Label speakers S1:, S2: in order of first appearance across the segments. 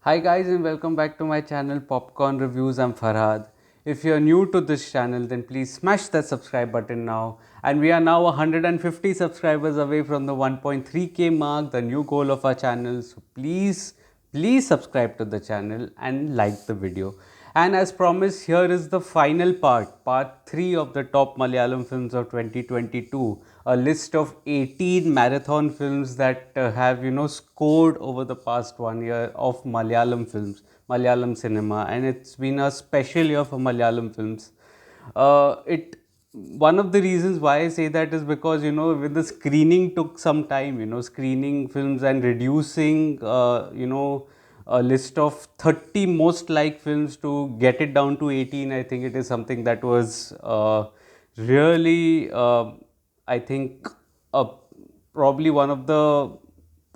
S1: Hi guys and welcome back to my channel Popcorn Reviews. I'm Farhad. If you're new to this channel then please smash that subscribe button now. And we are now 150 subscribers away from the 1.3k mark, the new goal of our channel. So please subscribe to the channel and like the video. And as promised, here is the final part 3 of the top Malayalam films of 2022. A list of 18 marathon films that have, scored over the past 1 year of Malayalam films, Malayalam cinema. And it's been a special year for Malayalam films. It One of the reasons why I say that is because with the screening took some time, screening films and reducing a list of 30 most liked films to get it down to 18. I think it is something that was really I think uh, probably one of the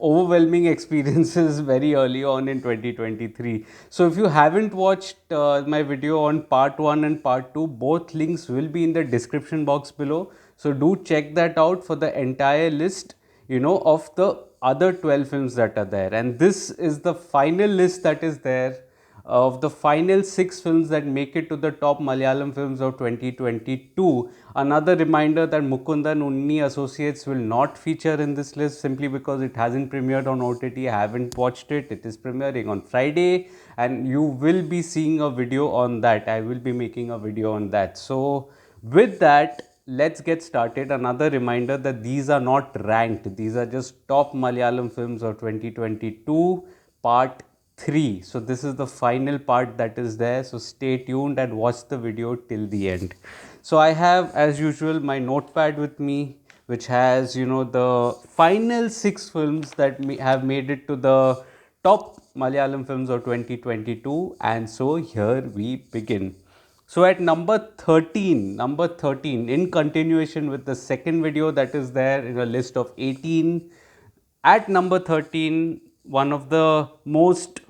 S1: overwhelming experiences very early on in 2023. So if you haven't watched my video on part 1 and part 2, both links will be in the description box below. So do check that out for the entire list, of the other 12 films that are there. And this is the final list that is there of the final 6 films that make it to the top Malayalam films of 2022. Another reminder that Mukundan Unni Associates will not feature in this list simply because it hasn't premiered on OTT. I haven't watched it. It is premiering on Friday and you will be seeing a video on that. I will be making a video on that. So with that, let's get started. Another reminder that these are not ranked. These are just top Malayalam films of 2022 part 3. So this is the final part that is there. So stay tuned and watch the video till the end. So I have, as usual, my notepad with me, which has, the final 6 films that have made it to the top Malayalam films of 2022. And so here we begin. So at number 13, in continuation with the second video that is there in a list of 18, at number 13, one of the most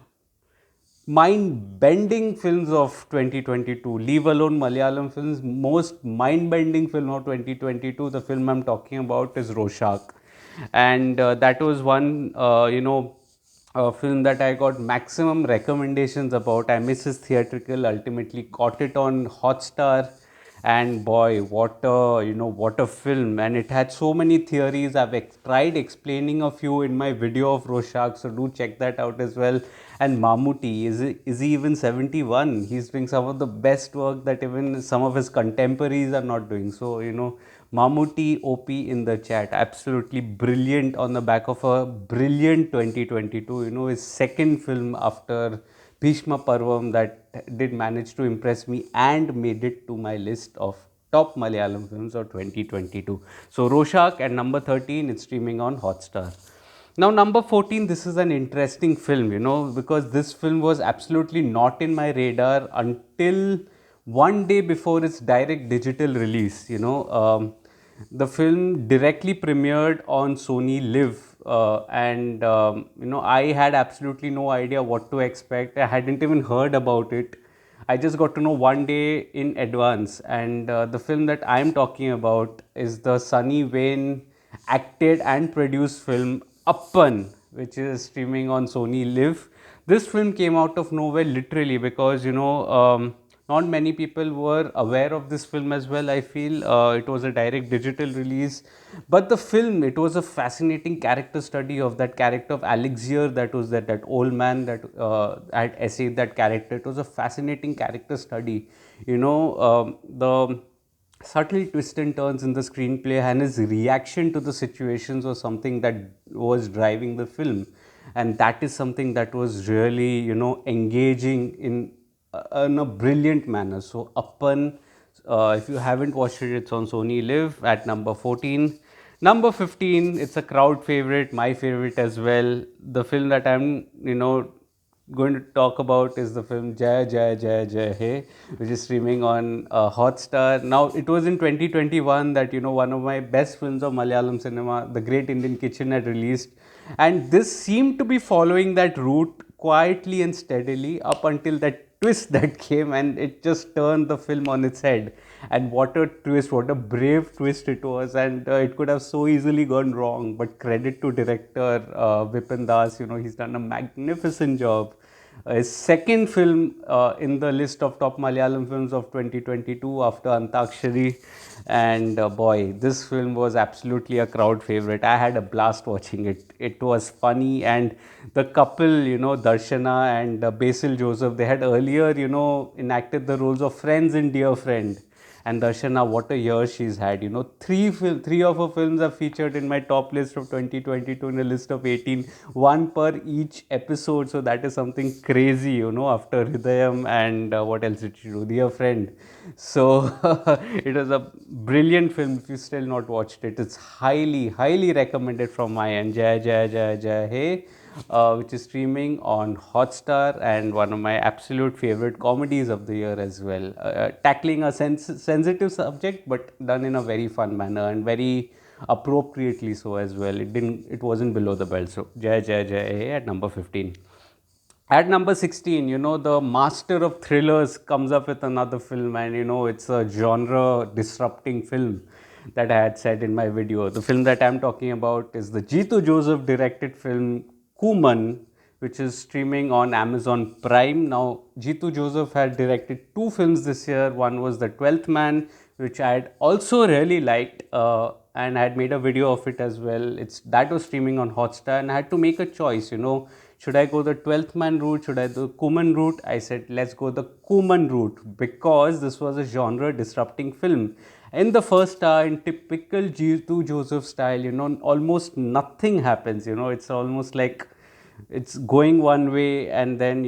S1: mind-bending films of 2022, leave alone Malayalam films, most mind-bending film of 2022, the film I'm talking about is Roshak. And that was one, film that I got maximum recommendations about. I missed his theatrical, ultimately caught it on Hotstar, and boy, what a film. And it had so many theories. I've tried explaining a few in my video of Rorschach, so do check that out as well. And Mammootty, is he even 71? He's doing some of the best work that even some of his contemporaries are not doing. So Mammootty OP in the chat, absolutely brilliant on the back of a brilliant 2022. His second film after Bhishma Parvam that did manage to impress me and made it to my list of top Malayalam films of 2022. So Roshak at number 13, it's streaming on Hotstar. Now number 14, this is an interesting film, because this film was absolutely not in my radar until one day before its direct digital release. The film directly premiered on Sony Live, and I had absolutely no idea what to expect. I hadn't even heard about it. I just got to know one day in advance. And the film that I am talking about is the Sunny Wayne acted and produced film Appan, which is streaming on Sony Live. This film came out of nowhere literally because not many people were aware of this film as well. I feel it was a direct digital release, but the film, it was a fascinating character study of that character of Alexier, that was that old man that had essayed that character. It was a fascinating character study. The subtle twists and turns in the screenplay and his reaction to the situations was something that was driving the film, and that is something that was really engaging in a brilliant manner. So Appan, if you haven't watched it, it's on Sony Live at number 14. Number 15, it's a crowd favorite, my favorite as well. The film that I'm going to talk about is the film Jai Jai Jai Jai Hey, which is streaming on Hotstar. Now, it was in 2021 that one of my best films of Malayalam cinema, The Great Indian Kitchen, had released, and this seemed to be following that route quietly and steadily up until that twist that came, and it just turned the film on its head. And what a twist, what a brave twist it was. And it could have so easily gone wrong, but credit to director Vipin Das. He's done a magnificent job. his second film in the list of top Malayalam films of 2022 after Antakshari. And boy, this film was absolutely a crowd favorite. I had a blast watching it. It was funny, and the couple, Darshana and Basil Joseph, they had earlier, enacted the roles of friends in Dear Friend. And Darshana, what a year she's had. Three of her films are featured in my top list of 2022 in a list of 18, one per each episode. So that is something crazy, after Hridayam and what else did she do? Dear Friend. So it was a brilliant film. If you still not watched it, it's highly, highly recommended from my end. Jai, Jai, Jai, Jai, hey. Which is streaming on Hotstar, and one of my absolute favorite comedies of the year as well. Tackling a sensitive subject, but done in a very fun manner and very appropriately so as well. It wasn't below the belt. So Jai Jai Jai at number 15. At number 16, the master of thrillers comes up with another film, and it's a genre disrupting film that I had said in my video. The film that I'm talking about is the Jeetu Joseph directed film Kuman, which is streaming on Amazon Prime. Now, Jeetu Joseph had directed two films this year. One was The 12th Man, which I had also really liked, and I had made a video of it as well. That was streaming on Hotstar, and I had to make a choice, should I go the 12th man route? Should I do the Kuman route? I said, let's go the Kuman route, because this was a genre disrupting film. In the first hour, in typical Jeetu Joseph style, almost nothing happens. It's almost like it's going one way, and then,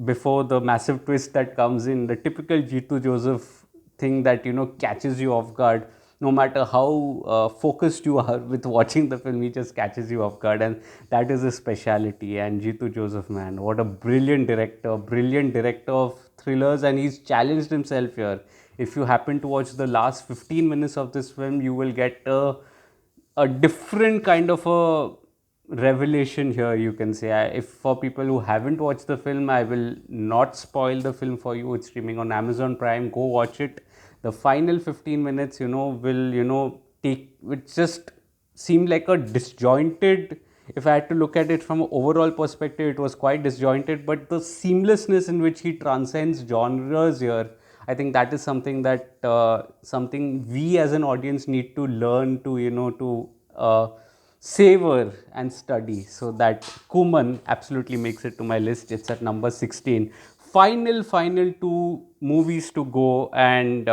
S1: before the massive twist that comes in, the typical Jeetu Joseph thing that, catches you off guard. No matter how focused you are with watching the film, he just catches you off guard, and that is his speciality. And Jeetu Joseph, man, what a brilliant director of thrillers, and he's challenged himself here. If you happen to watch the last 15 minutes of this film, you will get a different kind of a revelation here, you can say. If for people who haven't watched the film, I will not spoil the film for you. It's streaming on Amazon Prime. Go watch it. The final 15 minutes, will, take, it just seemed like a disjointed, if I had to look at it from an overall perspective, it was quite disjointed, but the seamlessness in which he transcends genres here, I think that is something that something we as an audience need to learn to, savor and study. So that Kuman absolutely makes it to my list. It's at number 16. Final two movies to go, and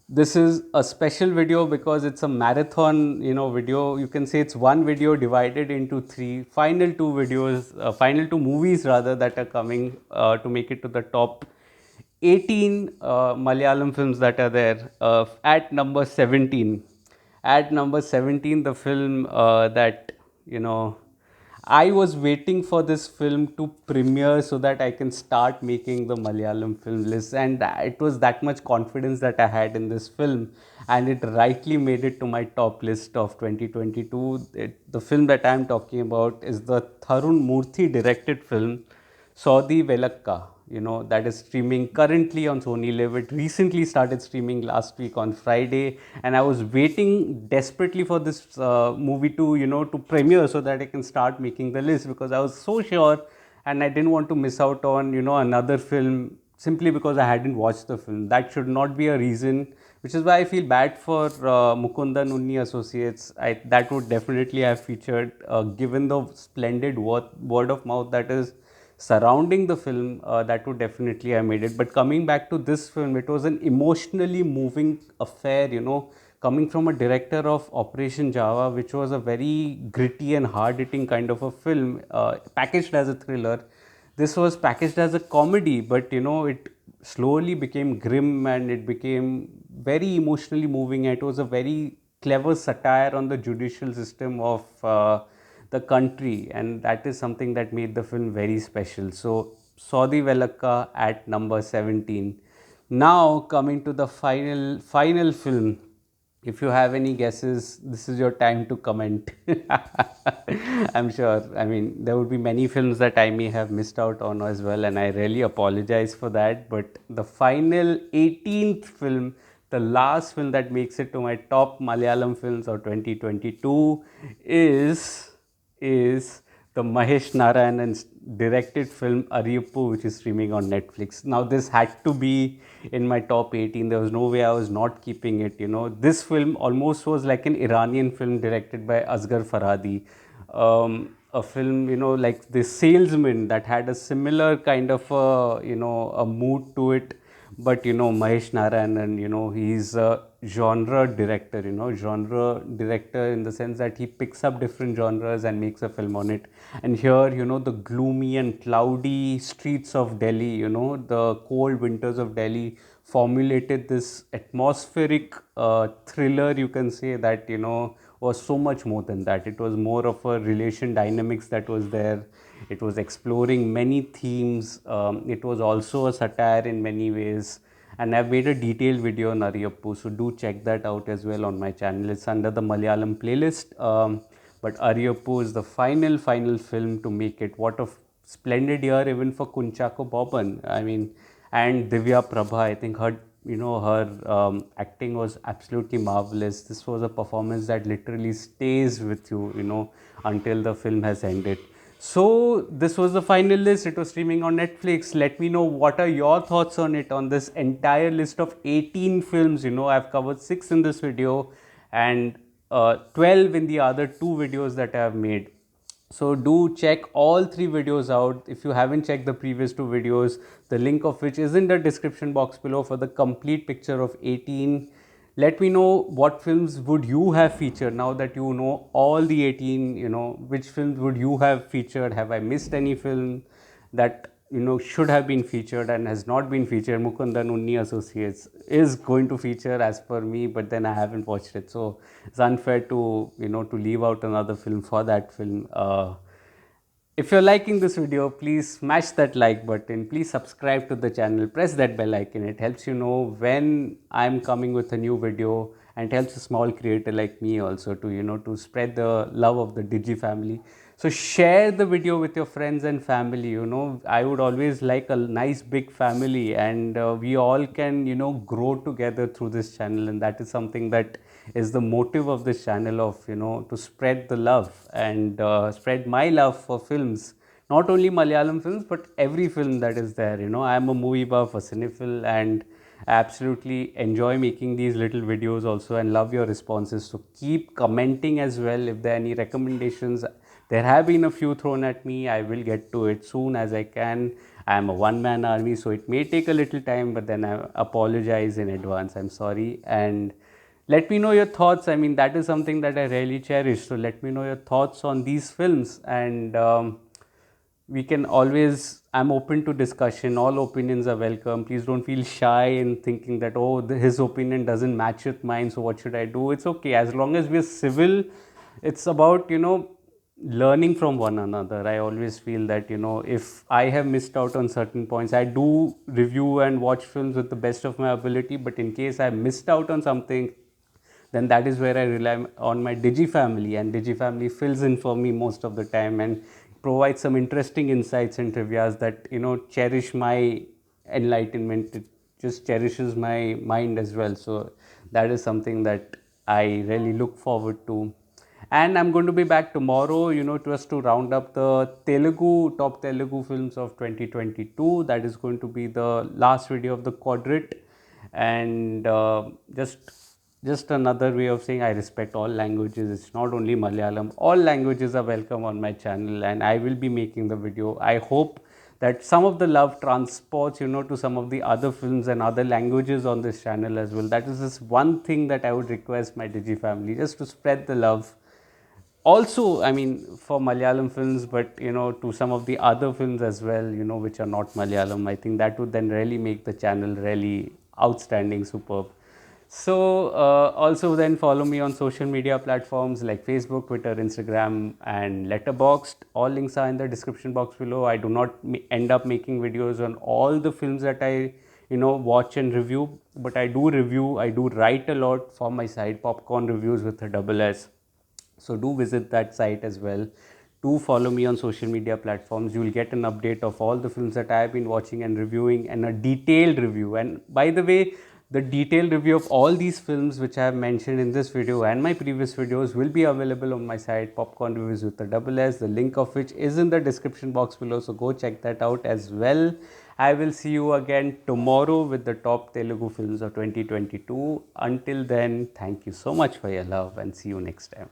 S1: this is a special video because it's a marathon, video. You can say it's one video divided into three. Final two movies rather, that are coming to make it to the top 18 Malayalam films that are there. At number 17, the film that, I was waiting for this film to premiere so that I can start making the Malayalam film list, and it was that much confidence that I had in this film, and it rightly made it to my top list of 2022. The film that I am talking about is the Tharun Murthy directed film Saudi Velakka, that is streaming currently on Sony Live. It recently started streaming last week on Friday, and I was waiting desperately for this movie to, to premiere so that I can start making the list, because I was so sure, and I didn't want to miss out on, another film simply because I hadn't watched the film. That should not be a reason, which is why I feel bad for Mukunda Nunni Associates. That would definitely have featured, given the splendid word of mouth that is surrounding the film, that would definitely have made it. But coming back to this film, it was an emotionally moving affair, coming from a director of Operation Java, which was a very gritty and hard-hitting kind of a film, packaged as a thriller. This was packaged as a comedy, but it slowly became grim, and it became very emotionally moving. It was a very clever satire on the judicial system of the country, and that is something that made the film very special. So Saudi Velakka at number 17. Now coming to the final film. If you have any guesses, this is your time to comment. I'm sure, I mean, there would be many films that I may have missed out on as well, and I really apologize for that. But the final 18th film, the last film that makes it to my top Malayalam films of 2022 is the Mahesh Narayanan's directed film Ariyappu, which is streaming on Netflix. Now, this had to be in my top 18. There was no way I was not keeping it. This film almost was like an Iranian film directed by Asghar Farhadi. A film, like The Salesman, that had a similar kind of, a mood to it. But Mahesh Narayanan, he's a genre director in the sense that he picks up different genres and makes a film on it. And here, the gloomy and cloudy streets of Delhi, the cold winters of Delhi formulated this atmospheric thriller, you can say, that was so much more than that. It was more of a relation dynamics that was there. It was exploring many themes. It was also a satire in many ways. And I've made a detailed video on Ariyappu, so do check that out as well on my channel. It's under the Malayalam playlist. But Ariyappu is the final film to make it. What a splendid year even for Kunchako Boban. I mean, and Divya Prabha, I think her acting was absolutely marvelous. This was a performance that literally stays with you, until the film has ended. So this was the final list. It was streaming on Netflix. Let me know what are your thoughts on it, on this entire list of 18 films. I've covered 6 in this video and 12 in the other 2 videos that I have made. So do check all 3 videos out. If you haven't checked the previous 2 videos, the link of which is in the description box below for the complete picture of 18. Let me know what films would you have featured now that you know all the 18, which films would you have featured? Have I missed any film that should have been featured and has not been featured? Mukundan Unni Associates is going to feature as per me, but then I haven't watched it, so it's unfair to to leave out another film for that film. If you're liking this video, please smash that like button. Please subscribe to the channel. Press that bell icon. It helps you know when I'm coming with a new video, and it helps a small creator like me also to to spread the love of the Digi family. So share the video with your friends and family. I would always like a nice big family, and we all can grow together through this channel, and that is something that is the motive of this channel, of to spread the love and spread my love for films, not only Malayalam films but every film that is there. I am a movie buff, a cinephile, and I absolutely enjoy making these little videos also, and love your responses. So keep commenting as well. If there are any recommendations, there have been a few thrown at me. I will get to it soon as I can. I am a one-man army, so it may take a little time, but then I apologize in advance. I'm sorry. And let me know your thoughts. I mean, that is something that I really cherish. So let me know your thoughts on these films, and we can always, I'm open to discussion. All opinions are welcome. Please don't feel shy in thinking that, oh, his opinion doesn't match with mine, so what should I do? It's okay. As long as we're civil, it's about, learning from one another. I always feel that, if I have missed out on certain points, I do review and watch films with the best of my ability. But in case I missed out on something, then that is where I rely on my Digi family, and Digi family fills in for me most of the time and provides some interesting insights and trivias that cherish my enlightenment. It just cherishes my mind as well. So that is something that I really look forward to. And I'm going to be back tomorrow, just to round up the top Telugu films of 2022. That is going to be the last video of the quadrant, and just another way of saying I respect all languages. It's not only Malayalam. All languages are welcome on my channel, and I will be making the video. I hope that some of the love transports, to some of the other films and other languages on this channel as well. That is just one thing that I would request my Digi family, just to spread the love. Also, I mean, for Malayalam films, but to some of the other films as well, which are not Malayalam. I think that would then really make the channel really outstanding, superb. So also then follow me on social media platforms like Facebook, Twitter, Instagram, and Letterboxd. All links are in the description box below. I do not end up making videos on all the films that I watch and review, but I do review. I do write a lot for my site, Popcorn Reviews with a double S. So do visit that site as well. Do follow me on social media platforms. You will get an update of all the films that I have been watching and reviewing, and a detailed review. And by the way, The detailed review of all these films which I have mentioned in this video and my previous videos will be available on my site, Popcorn Reviews with the double S, the link of which is in the description box below, so go check that out as well. I will see you again tomorrow with the top Telugu films of 2022. Until then, thank you so much for your love and see you next time.